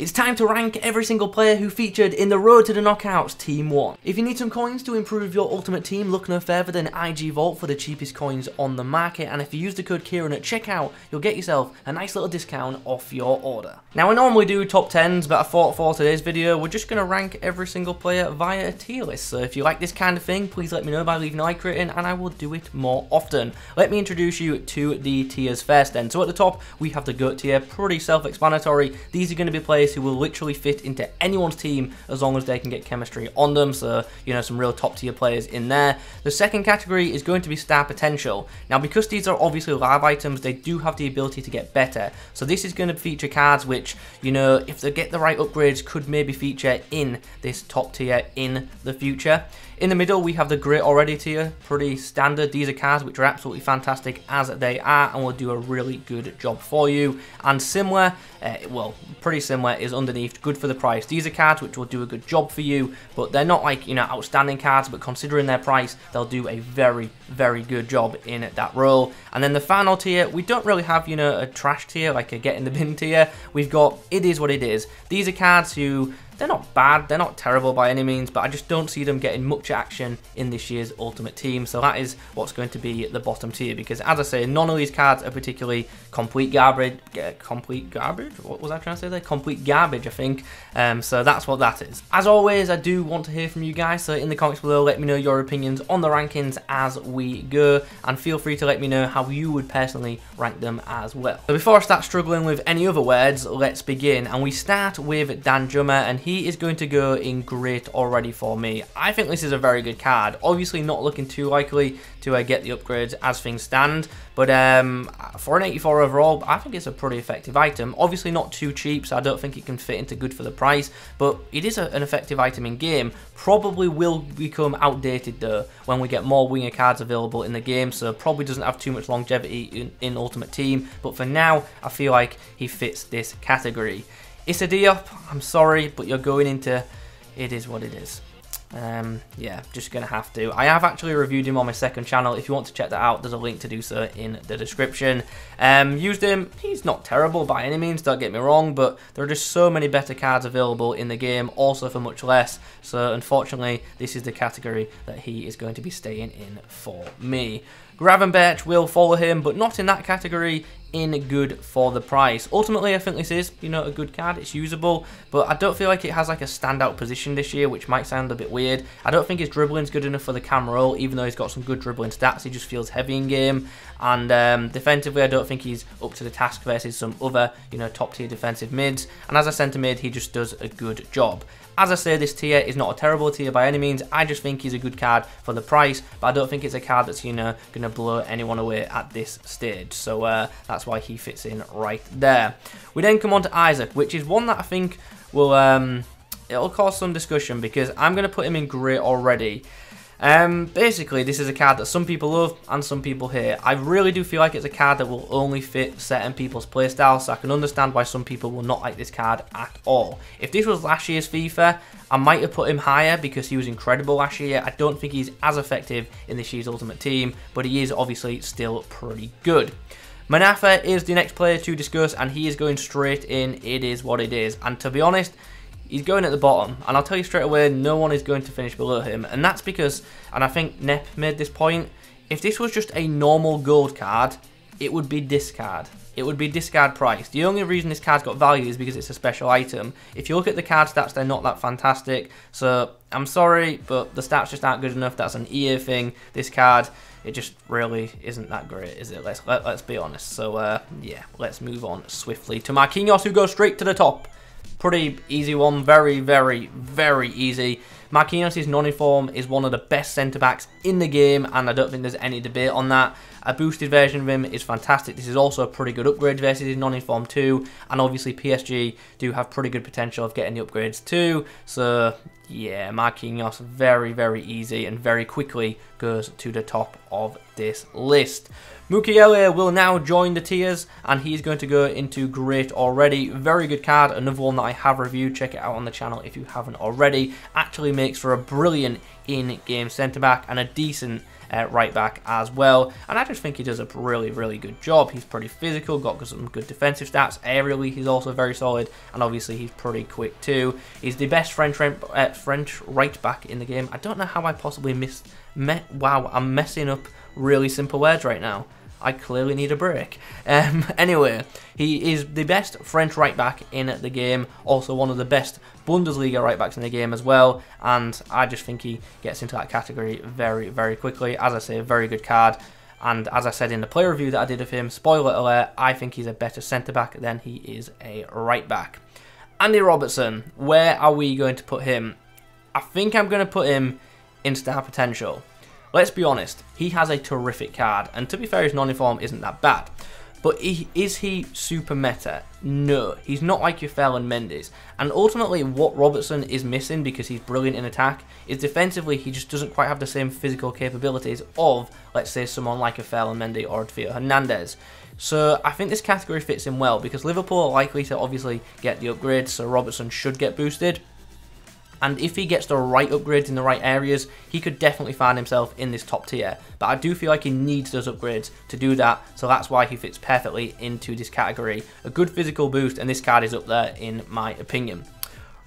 It's time to rank every single player who featured in the Road to the Knockouts Team 1. If you need some coins to improve your ultimate team, look no further than IG Vault for the cheapest coins on the market, and if you use the code Kieran at checkout, you'll get yourself a nice little discount off your order. Now, I normally do top 10s, but I thought for today's video, we're just going to rank every single player via a tier list. So if you like this kind of thing, please let me know by leaving a like rating, and I will do it more often. Let me introduce you to the tiers first then. So at the top, we have the GOAT tier, pretty self-explanatory. These are going to be players who will literally fit into anyone's team as long as they can get chemistry on them, so you know, some real top tier players in there. The second category is going to be star potential. Now, because these are obviously live items, they do have the ability to get better, so this is going to feature cards which, you know, if they get the right upgrades, could maybe feature in this top tier in the future. In the middle, we have the Great Already tier, pretty standard. These are cards which are absolutely fantastic as they are and will do a really good job for you. And similar, well, pretty similar is underneath, good for the price. These are cards which will do a good job for you, but they're not like, you know, outstanding cards, but considering their price, they'll do a very, very good job in that role. And then the final tier, we don't really have, you know, a trash tier, like a get in the bin tier. We've got it is what it is. These are cards who, they're not bad, they're not terrible by any means, but I just don't see them getting much action in this year's Ultimate Team. So that is what's going to be the bottom tier, because as I say, none of these cards are particularly complete garbage. Complete garbage? What was I trying to say there? Complete garbage, I think. So that's what that is. As always, I do want to hear from you guys, so in the comments below, let me know your opinions on the rankings as we go, and feel free to let me know how you would personally rank them as well. So before I start struggling with any other words, let's begin, and we start with Danjuma, and he is going to go in Great Already for me. I think this is a very good card. Obviously not looking too likely to get the upgrades as things stand, but for an 84 overall, I think it's a pretty effective item. Obviously not too cheap, so I don't think it can fit into good for the price, but it is an effective item in game. Probably will become outdated though when we get more winger cards available in the game, so probably doesn't have too much longevity in Ultimate Team, but for now, I feel like he fits this category. It's a D-up, I'm sorry, but you're going into it is what it is. Yeah, just gonna have to. I have actually reviewed him on my second channel. If you want to check that out, there's a link to do so in the description. Used him, he's not terrible by any means, don't get me wrong, but there are just so many better cards available in the game, also for much less. So unfortunately, this is the category that he is going to be staying in for me. Gravenberch will follow him, but not in that category, in good for the price. Ultimately, I think this is, you know, a good card. It's usable, but I don't feel like it has like a standout position this year, which might sound a bit weird. I don't think his dribbling's good enough for the cam roll, even though he's got some good dribbling stats. He just feels heavy in game, and defensively, I don't think he's up to the task versus some other, you know, top tier defensive mids. And as a centre mid, he just does a good job. As I say, this tier is not a terrible tier by any means. I just think he's a good card for the price, but I don't think it's a card that's, you know, going to blow anyone away at this stage. So that's why he fits in right there. We then come on to Isaac, which is one that I think will it'll cause some discussion, because I'm going to put him in Great Already. Basically, this is a card that some people love and some people hate. I really do feel like it's a card that will only fit certain people's playstyles, so I can understand why some people will not like this card at all. If this was last year's FIFA, I might have put him higher because he was incredible last year. I don't think he's as effective in this year's Ultimate Team, but he is obviously still pretty good. Manafa is the next player to discuss, and he is going straight in. It is what it is, and to be honest, he's going at the bottom, and I'll tell you straight away, no one is going to finish below him, and that's because, and I think Nep made this point, if this was just a normal gold card, it would be discard. It would be discard price. The only reason this card's got value is because it's a special item. If you look at the card stats, they're not that fantastic, so I'm sorry, but the stats just aren't good enough. That's an EA thing. This card, it just really isn't that great, is it? Let's be honest. So yeah, let's move on swiftly to Markinos, who goes straight to the top. Pretty easy one, very, very, very easy. Markinos' non-inform is one of the best centre-backs in the game, and I don't think there's any debate on that. A boosted version of him is fantastic. This is also a pretty good upgrade versus his non-inform too, and obviously PSG do have pretty good potential of getting the upgrades too, so yeah, Markinos very, very easy and very quickly goes to the top of this list. Mukiele will now join the tiers, and he's going to go into Great Already. Very good card, another one that I have reviewed. Check it out on the channel if you haven't already. Actually makes for a brilliant in-game centre-back and a decent right back as well, and I just think he does a really good job. He's pretty physical, got some good defensive stats. Aerially, he's also very solid, and obviously he's pretty quick too. He's the best French right back in the game. I don't know how I possibly wow, I'm messing up really simple words right now. I clearly need a break. Anyway, he is the best French right back in the game, also one of the best Bundesliga right backs in the game as well, and I just think he gets into that category very quickly. As I say, a very good card, and as I said in the player review that I did of him, spoiler alert, I think he's a better centre back than he is a right back. Andy Robertson, where are we going to put him? I think I'm going to put him in star potential. Let's be honest, he has a terrific card, and to be fair, his non-inform isn't that bad. But is he super meta? No, he's not like your Ferland Mendes. And ultimately, what Robertson is missing, because he's brilliant in attack, is defensively he just doesn't quite have the same physical capabilities of, let's say, someone like a Ferland Mendy or a Theo Hernandez. So I think this category fits him well, because Liverpool are likely to obviously get the upgrades, so Robertson should get boosted. And if he gets the right upgrades in the right areas, he could definitely find himself in this top tier. But I do feel like he needs those upgrades to do that, so that's why he fits perfectly into this category. A good physical boost, and this card is up there in my opinion.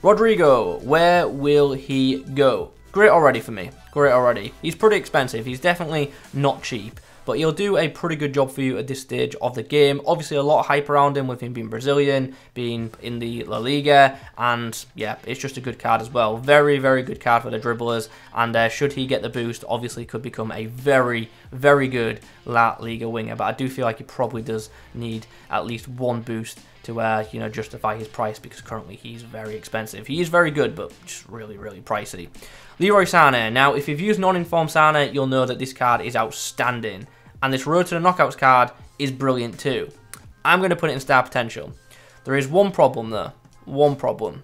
Rodrigo, where will he go? Great already for me. Great already. He's pretty expensive. He's definitely not cheap, but he'll do a pretty good job for you at this stage of the game. Obviously, a lot of hype around him with him being Brazilian, being in the La Liga, and yeah, it's just a good card as well. Very good card for the dribblers, and should he get the boost, obviously could become a very good La Liga winger, but I do feel like he probably does need at least one boost to you know, justify his price, because currently he's very expensive. He is very good, but just really pricey. Leroy Sane. Now, if you've used non-informed Sane, you'll know that this card is outstanding, and this Road to the Knockouts card is brilliant too. I'm going to put it in star potential. There is one problem though. One problem.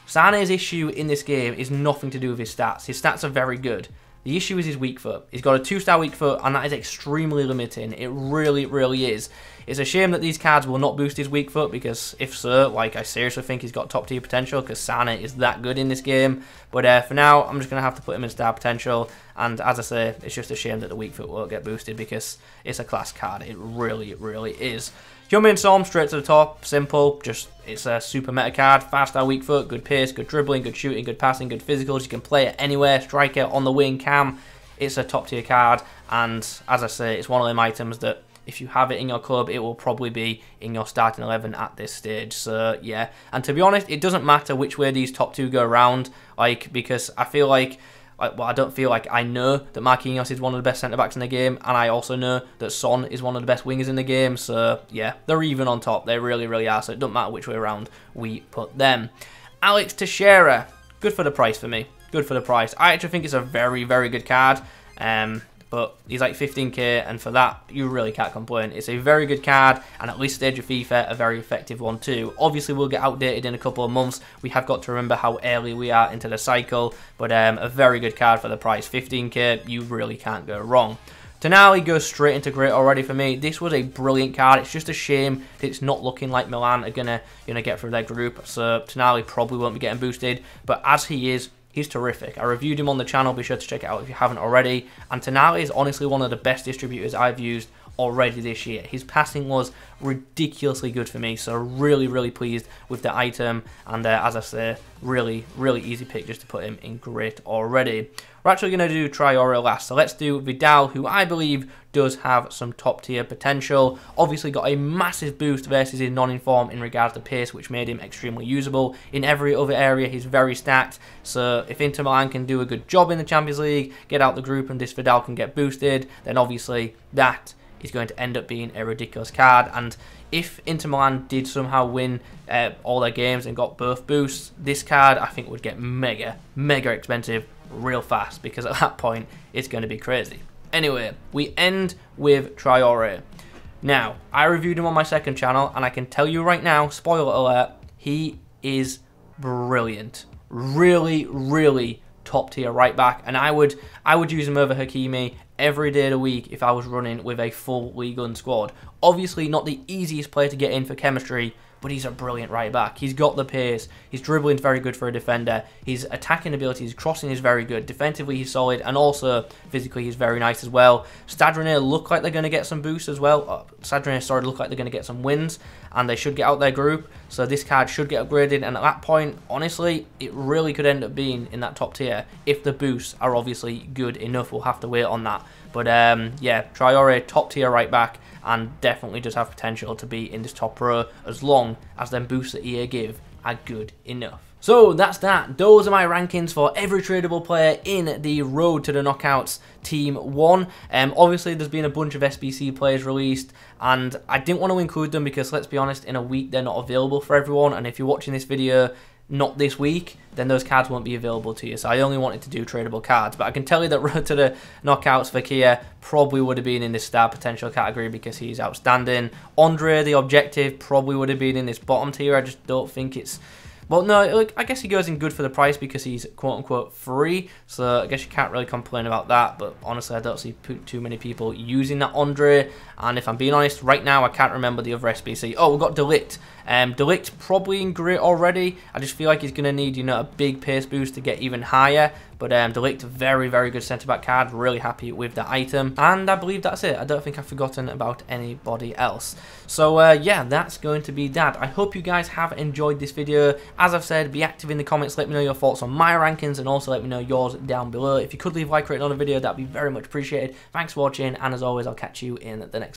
Sane's issue in this game is nothing to do with his stats. His stats are very good. The issue is his weak foot. He's got a 2-star weak foot, and that is extremely limiting. It really is. It's a shame that these cards will not boost his weak foot, because if so, like, I seriously think he's got top tier potential, because Sane is that good in this game. But for now, I'm just going to have to put him in star potential, and as I say, it's just a shame that the weak foot won't get boosted, because it's a class card. It really is. Heung-min Son, straight to the top, simple, just, it's a super meta card, 5-star weak foot, good pace, good dribbling, good shooting, good passing, good physicals, you can play it anywhere, striker, on the wing, cam, it's a top tier card, and as I say, it's one of them items that if you have it in your club, it will probably be in your starting 11 at this stage, so yeah, and to be honest, it doesn't matter which way these top two go around, like, because I feel like, well, I don't feel like I know that Markinos is one of the best centre-backs in the game, and I also know that Son is one of the best wingers in the game, so yeah, they're even on top, they really are, so it doesn't matter which way around we put them. Alex Teixeira, good for the price for me, good for the price. I actually think it's a very good card, but he's like 15k, and for that, you really can't complain. It's a very good card, and at least stage of FIFA, a very effective one too. Obviously, we'll get outdated in a couple of months. We have got to remember how early we are into the cycle, but a very good card for the price. 15k, you really can't go wrong. Tonali goes straight into great already for me. This was a brilliant card. It's just a shame that it's not looking like Milan are gonna get through their group, so Tonali probably won't be getting boosted, but as he is, he's terrific. I reviewed him on the channel, be sure to check it out if you haven't already. And Tonali is honestly one of the best distributors I've used already this year. His passing was ridiculously good for me, so really pleased with the item. And as I say, really easy pick just to put him in great already. We're actually going to do Teixeira last, so let's do Vidal, who I believe does have some top tier potential. Obviously got a massive boost versus his non-inform in regards to pace, which made him extremely usable. In every other area, he's very stacked, so if Inter Milan can do a good job in the Champions League, get out the group, and this Vidal can get boosted, then obviously that is going to end up being a ridiculous card. And if Inter Milan did somehow win all their games and got both boosts, this card I think would get mega expensive real fast, because at that point it's going to be crazy. Anyway, we end with Teixeira. Now, I reviewed him on my second channel, and I can tell you right now, spoiler alert, he is brilliant. Really top tier right back, and I would use him over Hakimi every day of the week if I was running with a full League One squad. Obviously not the easiest player to get in for chemistry, but he's a brilliant right back. He's got the pace, his dribbling's very good for a defender, his attacking ability, his crossing is very good, defensively he's solid, and also physically he's very nice as well. Stadroner look like they're going to get some boosts as well. Stadroner, sorry, look like they're going to get some wins, and they should get out their group, so this card should get upgraded, and at that point, honestly, it really could end up being in that top tier if the boosts are obviously good enough. We'll have to wait on that. But yeah, Traore, top tier right back, and definitely does have potential to be in this top row as long as them boosts that EA give are good enough. So that's that. Those are my rankings for every tradable player in the Road to the Knockouts Team 1. Obviously, there's been a bunch of SBC players released, and I didn't want to include them because, let's be honest, in a week they're not available for everyone, and if you're watching this video not this week, then those cards won't be available to you. So I only wanted to do tradable cards, but I can tell you that Road to the Knockouts for Kia probably would have been in this star potential category because he's outstanding. Andre, the objective, probably would have been in this bottom tier. I just don't think it's... Well, no, look, I guess he goes in good for the price because he's quote-unquote free, so I guess you can't really complain about that, but honestly, I don't see too many people using that Andre, and if I'm being honest, right now, I can't remember the other SBC. Oh, we've got Delict. Delict probably in great already. I just feel like he's going to need, you know, a big pace boost to get even higher, but Delict, very, very good centre-back card. Really happy with the item, and I believe that's it. I don't think I've forgotten about anybody else. So, yeah, that's going to be that. I hope you guys have enjoyed this video. As I've said, be active in the comments, let me know your thoughts on my rankings, and also let me know yours down below. If you could leave a like rating on the video, that'd be very much appreciated. Thanks for watching, and as always, I'll catch you in the next